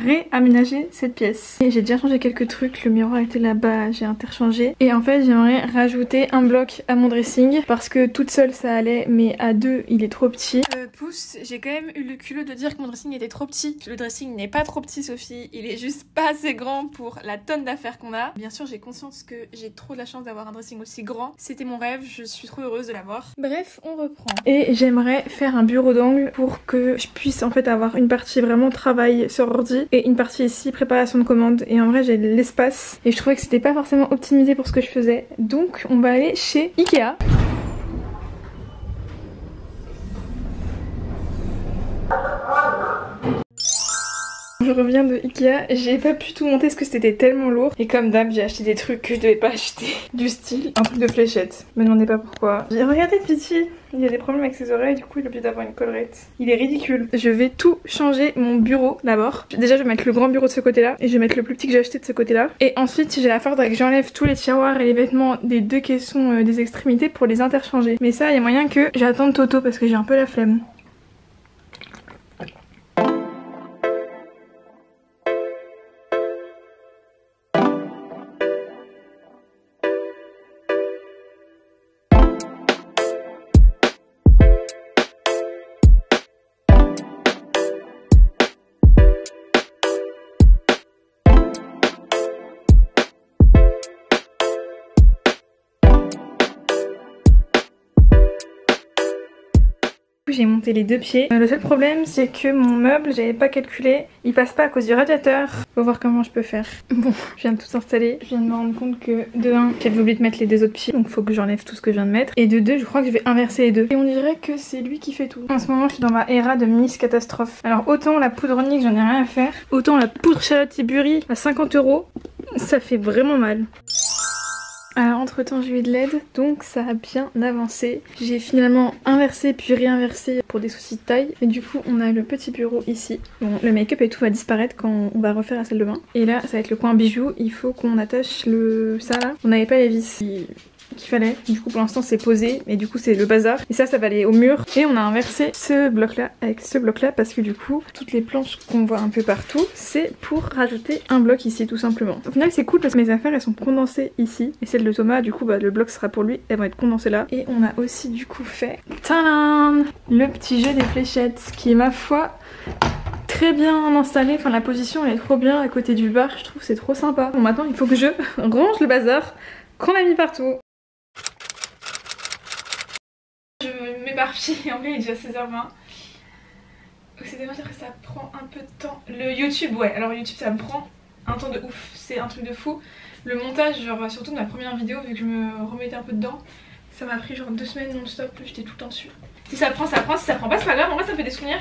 réaménager cette pièce. Et j'ai déjà changé quelques trucs, le miroir était là-bas, j'ai interchangé. Et en fait j'aimerais rajouter un bloc à mon dressing parce que toute seule ça allait, mais à deux il est trop petit. Pouce, j'ai quand même eu le culot de dire que mon dressing était trop petit. Le dressing n'est pas trop petit Sophie, il est juste pas assez grand pour la tonne d'affaires qu'on a. Bien sûr j'ai conscience que j'ai trop de la chance d'avoir un dressing aussi grand. C'était mon rêve, je suis trop heureuse de l'avoir. Bref, on reprend. Et j'aimerais faire un bureau d'angle pour que je puisse en fait avoir une partie vraiment travail sur ordi et une partie ici préparation de commande. Et en vrai j'ai l'espace et je trouvais que c'était pas forcément optimisé pour ce que je faisais. Donc on va aller chez Ikea. Je reviens de Ikea, j'ai pas pu tout monter parce que c'était tellement lourd. Et comme d'hab, j'ai acheté des trucs que je devais pas acheter. Du style, un truc de fléchette. Me demandez pas pourquoi. J'ai regardé Pity, il a des problèmes avec ses oreilles, du coup il a obligé d'avoir une collerette. Il est ridicule. Je vais tout changer mon bureau d'abord. Déjà je vais mettre le grand bureau de ce côté là et je vais mettre le plus petit que j'ai acheté de ce côté là. Et ensuite j'ai la force que j'enlève tous les tiroirs et les vêtements des deux caissons des extrémités pour les interchanger. Mais ça il y a moyen que j'attende Toto parce que j'ai un peu la flemme. J'ai monté les deux pieds. Le seul problème c'est que mon meuble, j'avais pas calculé, il passe pas à cause du radiateur. Faut voir comment je peux faire. Bon, je viens de tout installer. Je viens de me rendre compte que de 1, j'avais oublié de mettre les deux autres pieds, donc faut que j'enlève tout ce que je viens de mettre. Et de 2, je crois que je vais inverser les deux. Et on dirait que c'est lui qui fait tout. En ce moment, je suis dans ma era de Miss Catastrophe. Alors autant la poudre Nick, j'en ai rien à faire, autant la poudre Charlotte Tilbury à 50 €, ça fait vraiment mal. Alors entre temps j'ai eu de l'aide, donc ça a bien avancé. J'ai finalement inversé puis réinversé pour des soucis de taille. Et du coup on a le petit bureau ici. Bon, le make-up et tout va disparaître quand on va refaire la salle de bain. Et là ça va être le coin bijoux, il faut qu'on attache ça là. On n'avait pas les vis qu'il fallait, du coup pour l'instant c'est posé et du coup c'est le bazar et ça va aller au mur. Et on a inversé ce bloc là avec ce bloc là parce que du coup toutes les planches qu'on voit un peu partout c'est pour rajouter un bloc ici tout simplement. Au final c'est cool parce que mes affaires elles sont condensées ici et celle de Thomas du coup bah, le bloc sera pour lui, elles vont être condensées là. Et on a aussi du coup fait tadam, le petit jeu des fléchettes qui est ma foi très bien installé, enfin la position elle est trop bien à côté du bar, je trouve c'est trop sympa. Bon maintenant il faut que je range le bazar qu'on a mis partout. Je m'éparpille, en vrai il est déjà 16h20. C'est dommage que ça prend un peu de temps. Le YouTube, ouais, alors YouTube ça me prend un temps de ouf, c'est un truc de fou. Le montage, genre surtout de ma première vidéo, vu que je me remettais un peu dedans, ça m'a pris genre 2 semaines non-stop, j'étais tout le temps dessus. Si ça prend, ça prend, si ça prend pas, c'est pas grave, en vrai ça me fait des souvenirs.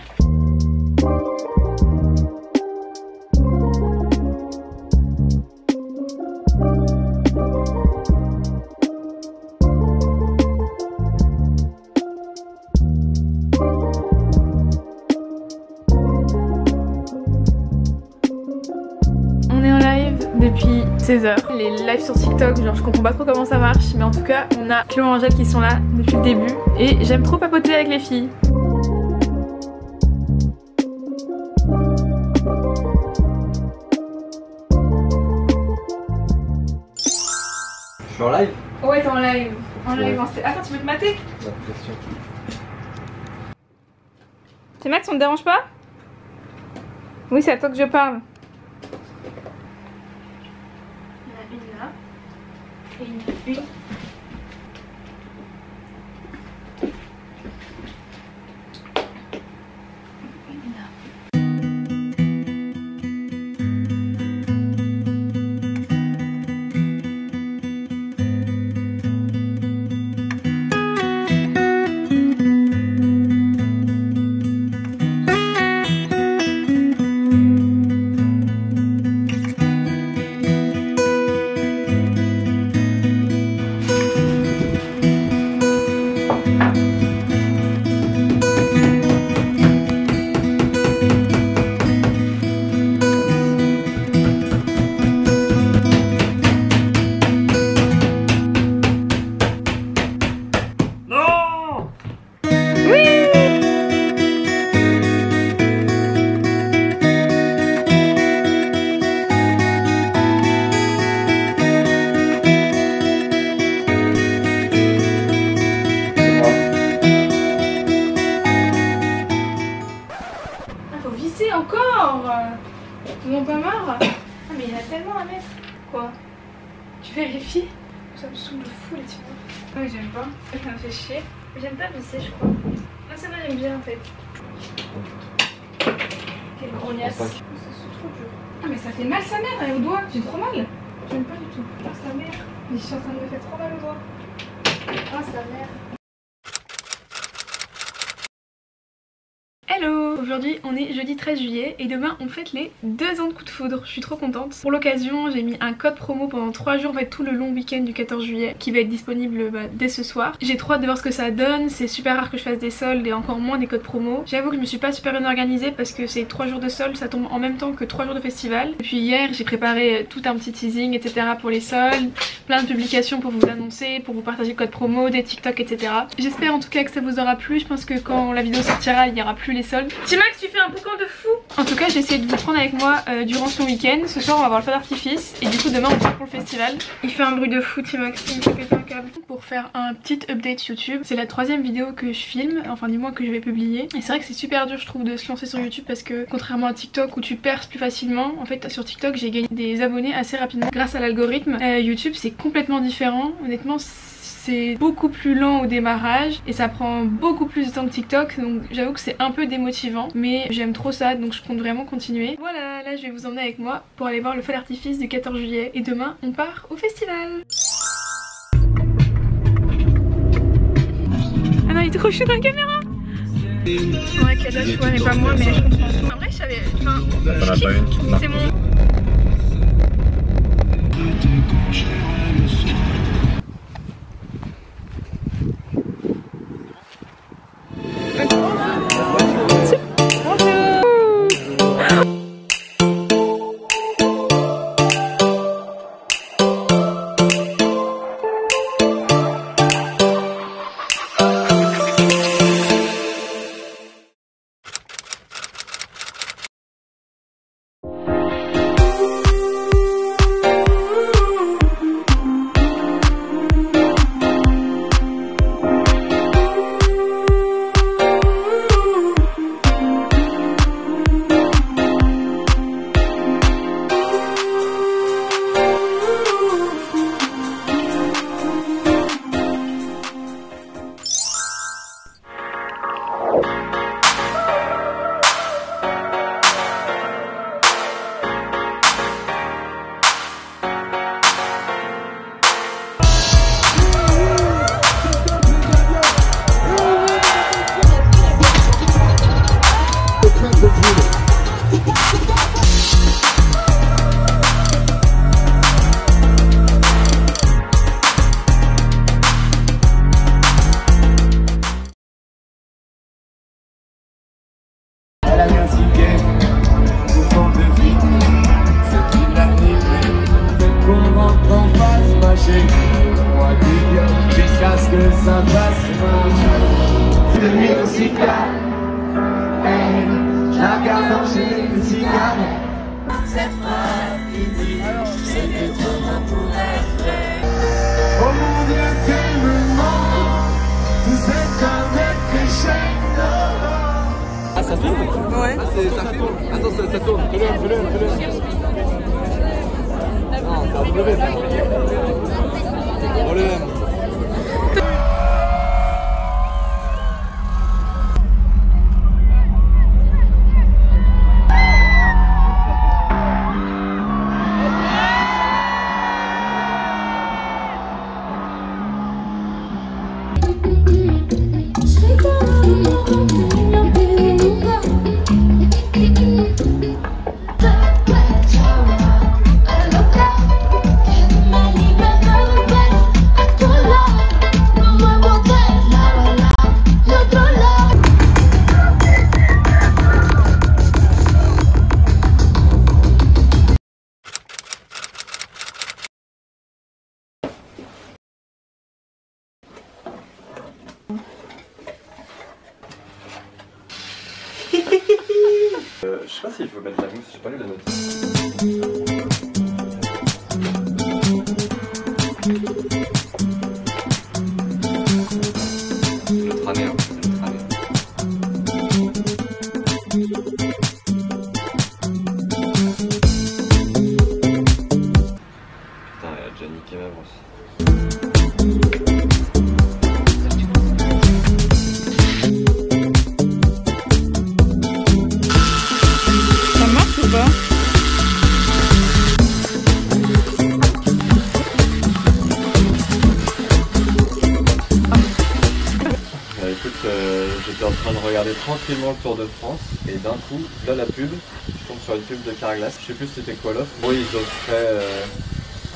Depuis 16h. Les lives sur TikTok, genre je comprends pas trop comment ça marche, mais en tout cas on a Clément et Angèle qui sont là depuis le début et j'aime trop papoter avec les filles. Je suis en live? Ouais t'es en live. En live. Attends tu veux te mater? La pression. C'est Max, on te dérange pas? Oui c'est à toi que je parle. Et il y en a une. Quoi? Tu vérifies? Ça me saoule de fou les tiroirs. Oui, j'aime pas. Ça me fait chier. J'aime pas visser, je crois. Moi, ça va, j'aime bien en fait. Quelle grognasse. Ça c'est trop dur. Ah, mais ça fait mal sa mère au doigt. J'ai trop mal. J'aime pas du tout. Ah, sa mère. Mais je suis en train de me faire trop mal au doigt. Ah, sa mère. Hello! Aujourd'hui on est jeudi 13 juillet et demain on fête les 2 ans de Coup de Foudre. Je suis trop contente. Pour l'occasion j'ai mis un code promo pendant 3 jours, en fait tout le long week-end du 14 juillet qui va être disponible dès ce soir. J'ai trop hâte de voir ce que ça donne. C'est super rare que je fasse des soldes et encore moins des codes promo. J'avoue que je me suis pas super bien organisée parce que c'est 3 jours de soldes, ça tombe en même temps que 3 jours de festival. Et puis hier j'ai préparé tout un petit teasing etc pour les soldes, plein de publications pour vous annoncer, pour vous partager le code promo, des TikTok etc. J'espère en tout cas que ça vous aura plu. Je pense que quand la vidéo sortira il n'y aura plus les soldes. Timax, tu fais un boucan de fou. En tout cas j'ai essayé de vous prendre avec moi durant ce week-end. Ce soir on va voir le feu d'artifice et du coup demain on part pour le festival. Il fait un bruit de fou Timax, il me fait péter un câble. Pour faire un petit update YouTube, c'est la 3e vidéo que je filme, enfin du moins que je vais publier. Et c'est vrai que c'est super dur je trouve de se lancer sur YouTube parce que contrairement à TikTok où tu perces plus facilement, en fait sur TikTok j'ai gagné des abonnés assez rapidement grâce à l'algorithme. YouTube c'est complètement différent, honnêtement c'est beaucoup plus lent au démarrage et ça prend beaucoup plus de temps que TikTok, donc j'avoue que c'est un peu démotivant mais j'aime trop ça donc je compte vraiment continuer. Voilà, là je vais vous emmener avec moi pour aller voir le feu d'artifice du 14 juillet et demain on part au festival. Ah non il est trop chou dans la caméra. Ouais Kadash ouais mais pas moi mais je comprends. En vrai je savais, enfin t'en as pas une? C'est mon... Jusqu'à ce que ça fasse mal. De nuit aussi calme, je la regarde manger une cigarette. Cette phrase qui dit c'est que demain pourrait être vrai. Oh mon Dieu qu'elle me ment, tout c'est comme être crescendo. Ah ça tourne? Ouais. Ah, ça tourne. Attends ça tourne. Fais-le. Non c'est un W ça. On le aime. Je sais pas s'il faut mettre la mousse, j'ai pas lu la note. Notre année, c'est notre année. J'ai niqué ma brosse. Ça marche ou pas? Écoute, j'étais en train de regarder tranquillement le Tour de France et d'un coup, là la pub, je tombe sur une pub de Carglass, je sais plus c'était quoi l'offre. Bon, ils offraient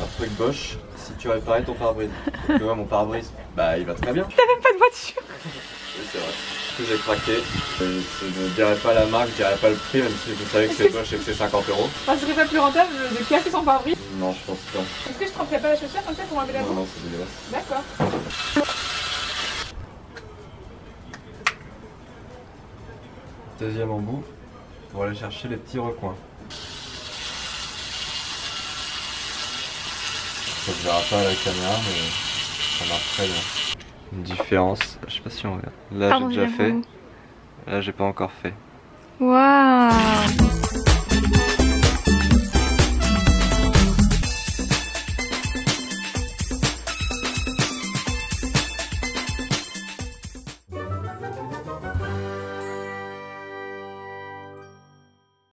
un truc Bosch si tu réparais ton pare-brise. Donc moi mon pare-brise, bah il va très bien. T'as même pas de voiture. Oui c'est vrai. Du coup j'ai craqué. Je ne dirais pas la marque, je dirais pas le prix, même si je savais que c'est Bosch et que c'est 50 €. Ce serait pas plus rentable de casser son pare-brise? Non je pense pas. Est-ce que je tremperais pas la chaussure comme ça pour enlever la Non boue? non c'est dégueulasse. D'accord. Deuxième embout pour aller chercher les petits recoins. Ça se verra pas à la caméra mais ça marche très bien. Une différence, je sais pas si on regarde. Là j'ai déjà fait, là j'ai pas encore fait. Waouh.